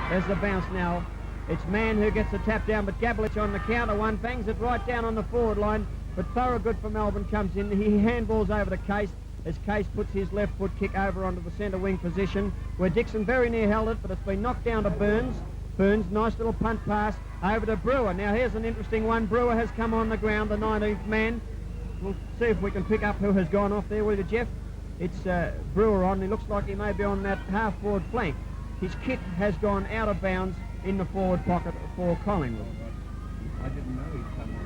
There's the bounce now. It's Mann who gets the tap down, but Gabelich on the counter one bangs it right down on the forward line. But Thorogood for Melbourne comes in. He handballs over to Case as Case puts his left foot kick over onto the centre wing position, where Dixon very near held it, but it's been knocked down to Burns. Burns, nice little punt pass over to Brewer. Now here's an interesting one. Brewer has come on the ground, the 19th man. We'll see if we can pick up who has gone off there, will you, Jeff? It's Brewer on. He looks like he may be on that half-forward flank. His kick has gone out of bounds in the forward pocket for Collingwood. I didn't know he'd come on.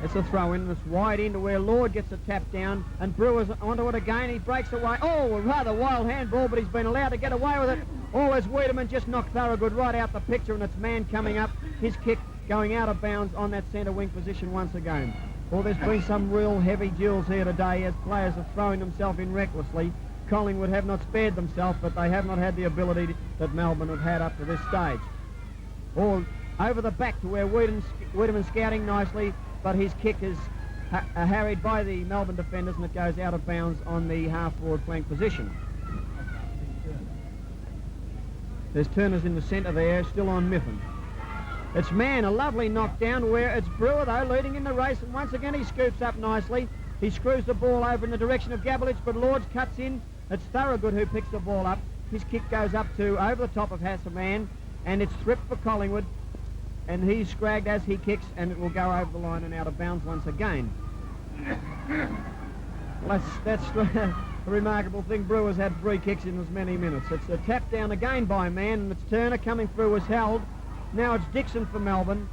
It's a throw-in. It's wide into where Lord gets a tap down, and Brewer's onto it again. He breaks away. Oh, a rather wild handball, but he's been allowed to get away with it. Oh, as Wiedemann just knocked Thorogood right out the picture, and it's Mann coming up. His kick going out of bounds on that centre wing position once again. Well, there's been some real heavy duels here today as players have thrown themselves in recklessly. Collingwood have not spared themselves, but they have not had the ability that Melbourne have had up to this stage. Or over the back to where Wiedemann's scouting nicely, but his kick is harried by the Melbourne defenders, and it goes out of bounds on the half-forward flank position. There's Turners in the centre there, still on Miffin. It's Mann, a lovely knockdown, where it's Brewer, though, leading in the race, and once again he scoops up nicely. He screws the ball over in the direction of Gabelich, but Lords cuts in. It's Thorogood who picks the ball up. His kick goes up to over the top of Hasselmann, and it's Thripp for Collingwood, and he's scragged as he kicks, and it will go over the line and out of bounds once again. Well, that's a remarkable thing. Brewer's had 3 kicks in as many minutes. It's a tap down again by Mann, and it's Turner coming through was held. Now it's Dixon for Melbourne.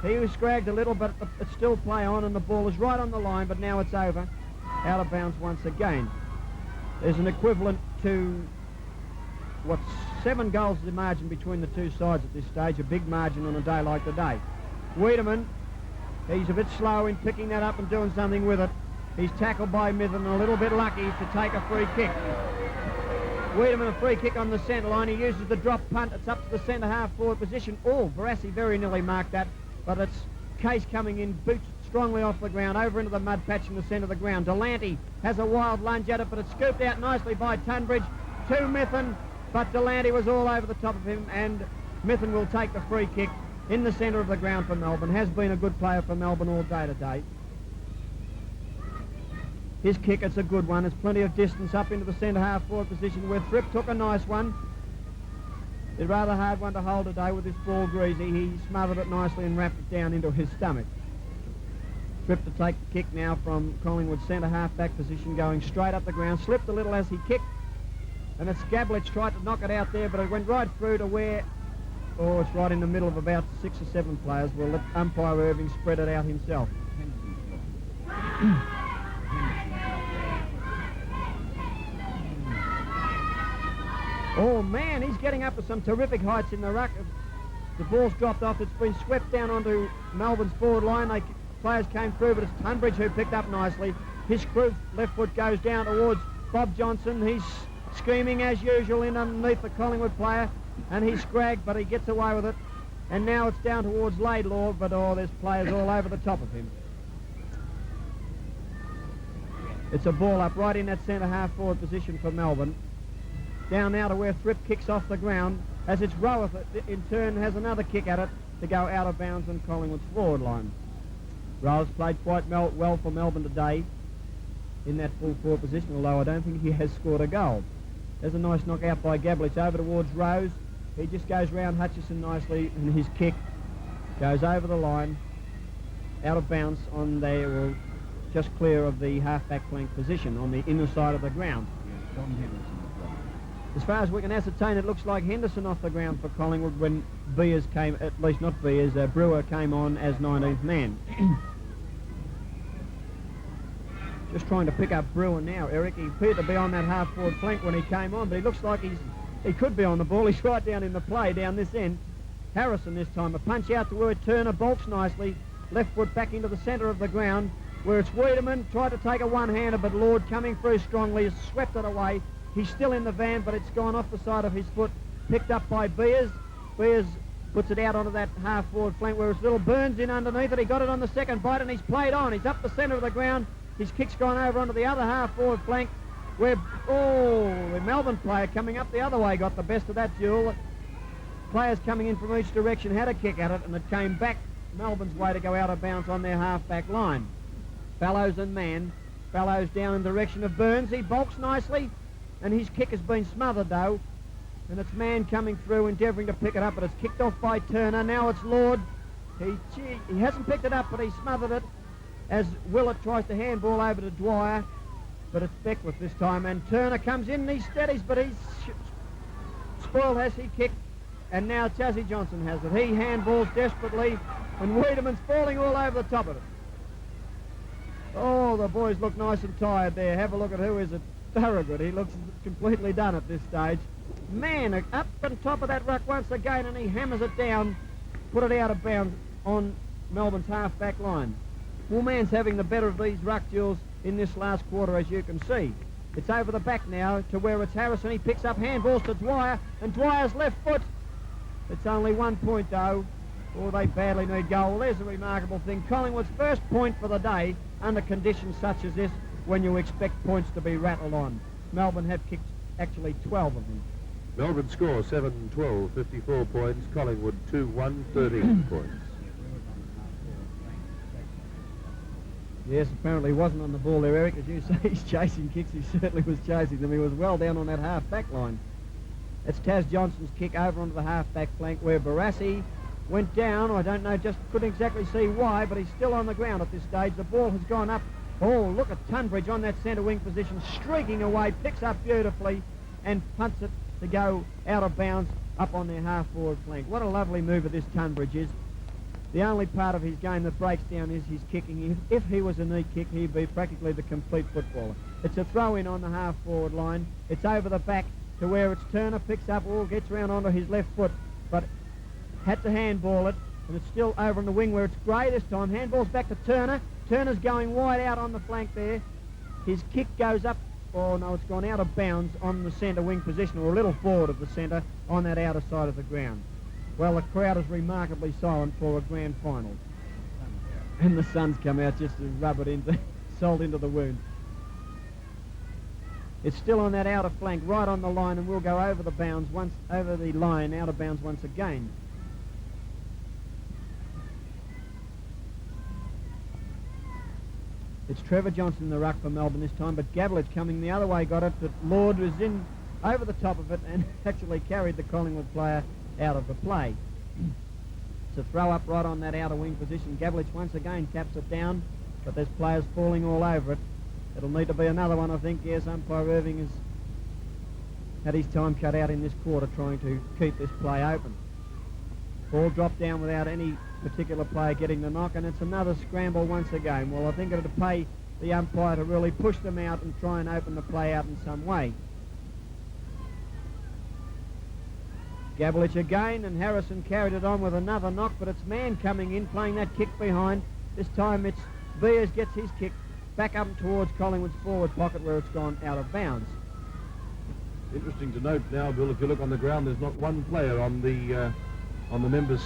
He was scragged a little, but it's still play on, and the ball is right on the line, but now it's over. Out of bounds once again. There's an equivalent to, 7 goals the margin between the two sides at this stage, a big margin on a day like today. Wiedemann, he's a bit slow in picking that up and doing something with it. He's tackled by Miffin, a little bit lucky to take a free kick. Wiedemann a free kick on the centre line. He uses the drop punt. It's up to the centre half forward position. Oh, Barassi very nearly marked that, but it's Case coming in, boots strongly off the ground, over into the mud patch in the centre of the ground. Delante has a wild lunge at it, but it's scooped out nicely by Tunbridge to Miffin, but Delante was all over the top of him, and Miffin will take the free kick in the centre of the ground for Melbourne. Has been a good player for Melbourne all day today. His kick, it's a good one. There's plenty of distance up into the centre half forward position where Thripp took a nice one. It's a rather hard one to hold today with this ball greasy. He smothered it nicely and wrapped it down into his stomach. Thripp to take the kick now from Collingwood's centre half back position, going straight up the ground. Slipped a little as he kicked, and it's Gabelich tried to knock it out there, but it went right through to where, oh, it's right in the middle of about 6 or 7 players. We'll let umpire Irving spread it out himself. Oh, man, he's getting up to some terrific heights in the ruck. The ball's dropped off. It's been swept down onto Melbourne's forward line. Players came through, but it's Tunbridge who picked up nicely. His left foot goes down towards Bob Johnson. He's screaming as usual in underneath the Collingwood player, and he's scragged, but he gets away with it. And now it's down towards Laidlaw, but oh, there's players all over the top of him. It's a ball up right in that centre half forward position for Melbourne. Down now to where Thripp kicks off the ground, as it's Roworth in turn has another kick at it to go out of bounds on Collingwood's forward line. Roworth's played quite well for Melbourne today in that full forward position, although I don't think he has scored a goal. There's a nice knockout by Gabelich over towards Rose. He just goes round Hutchison nicely, and his kick goes over the line, out of bounds on there, well, just clear of the half-back flank position on the inner side of the ground. Yeah, Don Henderson. As far as we can ascertain, it looks like Henderson off the ground for Collingwood when Beers came, at least not Beers, Brewer came on as 19th man. Just trying to pick up Brewer now, Eric. He appeared to be on that half-forward flank when he came on, but he looks like he could be on the ball. He's right down in the play, down this end. Harrison this time, a punch out to where Turner bolts nicely, left foot back into the centre of the ground, where it's Wiedemann, tried to take a one-hander, but Lord coming through strongly has swept it away. He's still in the van, but it's gone off the side of his foot, picked up by Beers. Beers puts it out onto that half-forward flank where it's little Burns in underneath it. He got it on the second bite, and he's played on. He's up the centre of the ground. His kick's gone over onto the other half-forward flank, where, the Melbourne player coming up the other way got the best of that duel. Players coming in from each direction had a kick at it, and it came back Melbourne's way to go out of bounds on their half-back line. Fallows and Mann. Fallows down in the direction of Burns. He bolts nicely, and his kick has been smothered, though. And it's Mann coming through, endeavouring to pick it up, but it's kicked off by Turner. Now it's Lord. He hasn't picked it up, but he smothered it as Willett tries to handball over to Dwyer. But it's Beckwith this time, and Turner comes in and he steadies, but he's spoiled as he kicked. And now Chazzy Johnson has it. He handballs desperately, and Wiedemann's falling all over the top of it. Oh, the boys look nice and tired there. Have a look at who is it. Thorogood. He looks completely done at this stage. Man, up on top of that ruck once again, and he hammers it down, put it out of bounds on Melbourne's half-back line. Well, Mann's having the better of these ruck duels in this last quarter, as you can see. It's over the back now to where it's Harrison. He picks up handballs to Dwyer, and Dwyer's left foot. It's only 1 point, though. Oh, they badly need goal. Well, there's a remarkable thing. Collingwood's first point for the day under conditions such as this, when you expect points to be rattled on. Melbourne have kicked actually 12 of them. Melbourne score 7-12, 54 points. Collingwood 2-1, 13 points. Yes, apparently he wasn't on the ball there, Eric. As you say, he's chasing kicks. He certainly was chasing them. He was well down on that half-back line. It's Taz Johnson's kick over onto the half-back flank where Barassi went down. I don't know, just couldn't exactly see why, but he's still on the ground at this stage. The ball has gone up. Oh, look at Tunbridge on that centre wing position, streaking away, picks up beautifully and punts it to go out of bounds up on their half-forward flank. What a lovely mover this Tunbridge is. The only part of his game that breaks down is his kicking. If he was a neat kick, he'd be practically the complete footballer. It's a throw-in on the half-forward line. It's over the back to where it's Turner, picks up, gets round onto his left foot, but had to handball it, and it's still over on the wing where it's Gray this time. Handball's back to Turner. Turner's going wide out on the flank there. His kick goes up. Oh, no, it's gone out of bounds on the centre wing position, or a little forward of the centre on that outer side of the ground. Well, the crowd is remarkably silent for a grand final. And the sun's come out just to rub it into, salt into the wound. It's still on that outer flank, right on the line, and we'll go over the bounds once, over the line, out of bounds once again. It's Trevor Johnson in the ruck for Melbourne this time, but Gavlich coming the other way got it, but Lord was in over the top of it and actually carried the Collingwood player out of the play. It's a throw up right on that outer wing position. Gavlich once again taps it down, but there's players falling all over it. It'll need to be another one, I think. Yes, umpire Irving has had his time cut out in this quarter trying to keep this play open. Ball dropped down without any particular player getting the knock, and it's another scramble once again. Well, I think it'll pay the umpire to really push them out and try and open the play out in some way. Gavlich again, and Harrison carried it on with another knock, but it's Mann coming in, playing that kick behind. This time it's Beers gets his kick back up towards Collingwood's forward pocket where it's gone out of bounds. Interesting to note now, Bill, if you look on the ground, there's not one player on the members'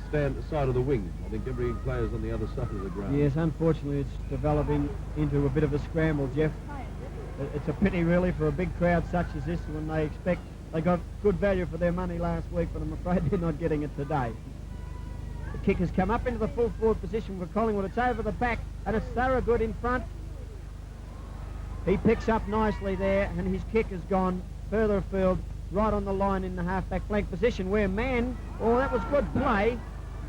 stand side of the wing. I think every player's on the other side of the ground. Yes, unfortunately it's developing into a bit of a scramble, Jeff. It's a pity really for a big crowd such as this when they expect they got good value for their money last week, but I'm afraid they're not getting it today. The kick has come up into the full forward position for Collingwood. It's over the back, and it's Thorogood in front. He picks up nicely there, and his kick has gone further afield, right on the line in the half-back flank position where Mann, oh, that was good play.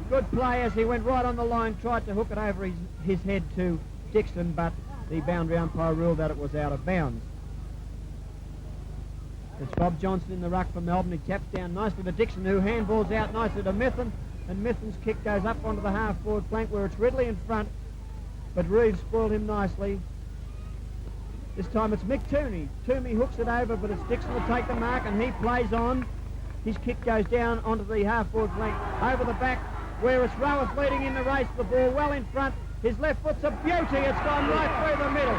Good play as he went right on the line, tried to hook it over his head to Dixon, but the boundary umpire ruled that it was out of bounds. It's Bob Johnson in the ruck for Melbourne. He taps down nicely to Dixon, who handballs out nicely to Mithun, and Mithun's kick goes up onto the half-forward flank where it's Ridley in front, but Reeves spoiled him nicely. This time it's Mick Toomey. Toomey hooks it over, but it's Dixon to take the mark, and he plays on. His kick goes down onto the half-forward flank, over the back, where it's Roweth leading in the race. The ball well in front. His left foot's a beauty. It's gone right through the middle.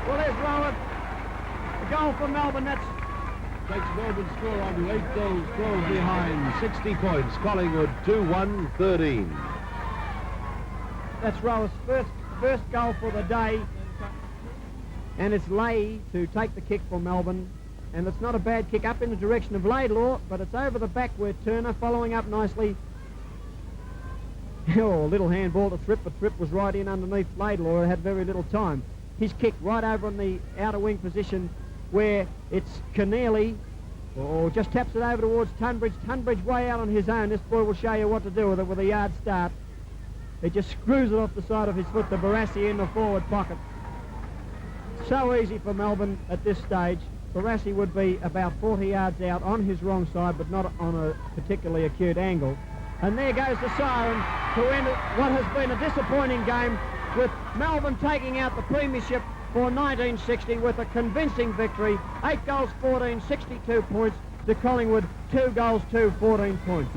Well, there's Roweth. A goal for Melbourne. That's Takes Melbourne score on to 8 goals, 12 behind, 60 points. Collingwood 2-1, 13. That's Roweth's first goal for the day. And it's Leahy to take the kick for Melbourne. And it's not a bad kick up in the direction of Laidlaw, but it's over the back where Turner, following up nicely. Oh, a little handball to Thripp, but Thripp was right in underneath Laidlaw and had very little time. His kick right over on the outer wing position where it's Keneally, or just taps it over towards Tunbridge. Tunbridge way out on his own. This boy will show you what to do with it with a yard start. He just screws it off the side of his foot to Barassi in the forward pocket. So easy for Melbourne at this stage. Barassi would be about 40 yards out on his wrong side, but not on a particularly acute angle. And there goes the siren to end what has been a disappointing game, with Melbourne taking out the premiership for 1960 with a convincing victory. 8 goals, 14, 62 points to Collingwood, 2 goals, 14 points.